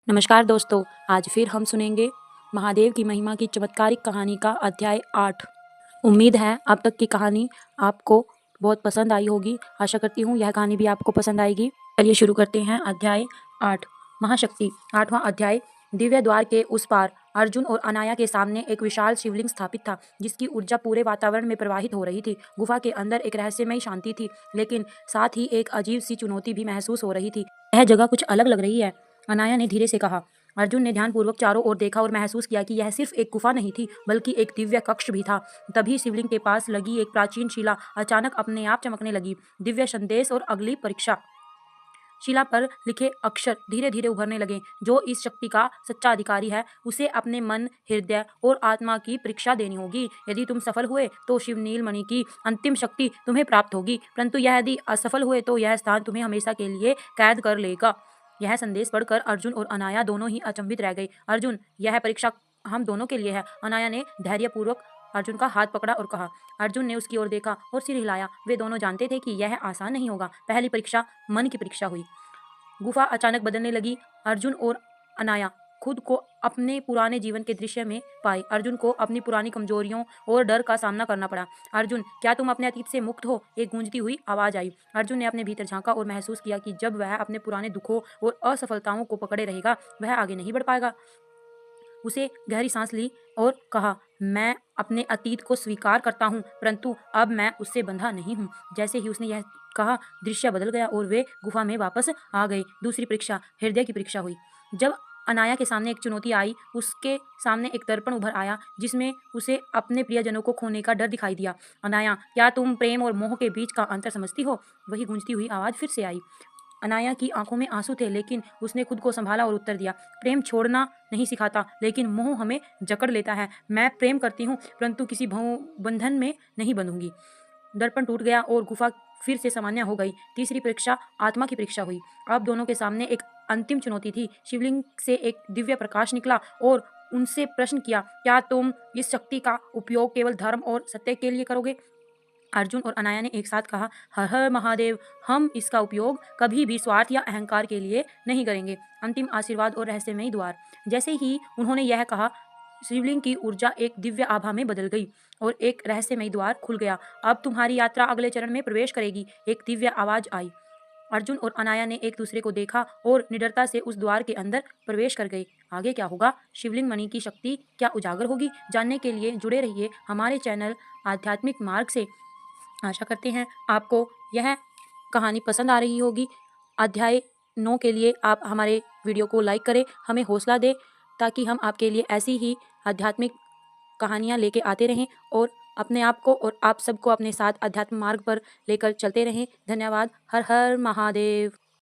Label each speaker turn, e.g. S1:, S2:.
S1: नमस्कार दोस्तों, आज फिर हम सुनेंगे महादेव की महिमा की चमत्कारिक कहानी का अध्याय 8। उम्मीद है अब तक की कहानी आपको बहुत पसंद आई होगी। आशा करती हूँ यह कहानी भी आपको पसंद आएगी। चलिए शुरू करते हैं। अध्याय 8 महाशक्ति। 8वां अध्याय। दिव्य द्वार के उस पार अर्जुन और अनाया के सामने एक विशाल शिवलिंग स्थापित था, जिसकी ऊर्जा पूरे वातावरण में प्रवाहित हो रही थी। गुफा के अंदर एक रहस्यमयी शांति थी, लेकिन साथ ही एक अजीब सी चुनौती भी महसूस हो रही थी। यह जगह कुछ अलग लग रही है, अनाया ने धीरे से कहा। अर्जुन ने ध्यानपूर्वक चारों ओर देखा और महसूस किया कि यह सिर्फ एक गुफा नहीं थी, बल्कि एक दिव्य कक्ष भी था। तभी शिवलिंग के पास लगी एक प्राचीन शिला अचानक अपने आप चमकने लगी। दिव्य संदेश और अगली परीक्षा। शिला पर लिखे अक्षर धीरे धीरे उभरने लगे। जो इस शक्ति का सच्चा अधिकारी है, उसे अपने मन, हृदय और आत्मा की परीक्षा देनी होगी। यदि तुम सफल हुए तो शिवनील मणि की अंतिम शक्ति तुम्हें प्राप्त होगी, परंतु यदि असफल हुए तो यह स्थान तुम्हें हमेशा के लिए कैद कर लेगा। यह संदेश पढ़कर अर्जुन और अनाया दोनों ही अचंभित रह गए। अर्जुन, यह परीक्षा हम दोनों के लिए है। अनाया ने धैर्यपूर्वक अर्जुन का हाथ पकड़ा और कहा। अर्जुन ने उसकी ओर देखा और सिर हिलाया। वे दोनों जानते थे कि यह आसान नहीं होगा। पहली परीक्षा मन की परीक्षा हुई। गुफा अचानक बदलने लगी। अर्जुन और अनाया खुद को अपने पुराने जीवन के दृश्य में पाए। अर्जुन को अपनी पुरानी कमजोरियों और डर का सामना करना पड़ा। अर्जुन, क्या तुम अपने अतीत से मुक्त हो? एक गूंजती हुई आवाज आई। अर्जुन ने अपने भीतर झांका और महसूस किया कि जब वह अपने पुराने दुखों और असफलताओं को पकड़े रहेगा, वह आगे नहीं बढ़ पाएगा। उसे गहरी सांस ली और कहा, मैं अपने अतीत को स्वीकार करता हूँ, परंतु अब मैं उससे बंधा नहीं हूँ। जैसे ही उसने यह कहा, दृश्य बदल गया और वे गुफा में वापस आ गए। दूसरी परीक्षा, हृदय की परीक्षा हुई। जब अनाया के सामने एक चुनौती आई, उसके सामने एक दर्पण उभर आया, जिसमें उसे अपने प्रियजनों को खोने का डर दिखाई दिया। अनाया, क्या तुम प्रेम और मोह के बीच का अंतर समझती हो? वही गूंजती हुई आवाज फिर से आई। अनाया की आंखों में आंसू थे, लेकिन उसने खुद को संभाला और उत्तर दिया, प्रेम छोड़ना नहीं सिखाता, लेकिन मोह हमें जकड़ लेता है। मैं प्रेम करती हूँ, परंतु किसी बंधन में नहीं बंधूंगी। दर्पण टूट गया और गुफा फिर से सामान्य हो गई। तीसरी परीक्षा, आत्मा की परीक्षा हुई। अब दोनों के सामने एक अंतिम चुनौती थी। शिवलिंग से एक दिव्य प्रकाश निकला और उनसे प्रश्न किया, क्या तुम इस शक्ति का उपयोग केवल धर्म और सत्य के लिए करोगे? अर्जुन और अनाया ने एक साथ कहा, हर हर महादेव, हम इसका उपयोग कभी भी स्वार्थ या अहंकार के लिए नहीं करेंगे। अंतिम आशीर्वाद और रहस्यमयी द्वार। जैसे ही उन्होंने यह कहा, शिवलिंग की ऊर्जा एक दिव्य आभा में बदल गई और एक रहस्यमयी द्वार खुल गया। अब तुम्हारी यात्रा अगले चरण में प्रवेश करेगी। एक दिव्य आवाज आई। अर्जुन और अनाया ने एक दूसरे को देखा और निडरता से उस द्वार के अंदर प्रवेश कर गए। आगे क्या होगा? शिवलिंग मणि की शक्ति क्या उजागर होगी? जानने के लिए जुड़े रहिए हमारे चैनल आध्यात्मिक मार्ग से। आशा करते हैं आपको यह कहानी पसंद आ रही होगी। अध्याय 9 के लिए आप हमारे वीडियो को लाइक करें, हमें हौसला दें, ताकि हम आपके लिए ऐसी ही आध्यात्मिक कहानियाँ लेके आते रहें और अपने आप को और आप सबको अपने साथ अध्यात्म मार्ग पर लेकर चलते रहें। धन्यवाद। हर हर महादेव।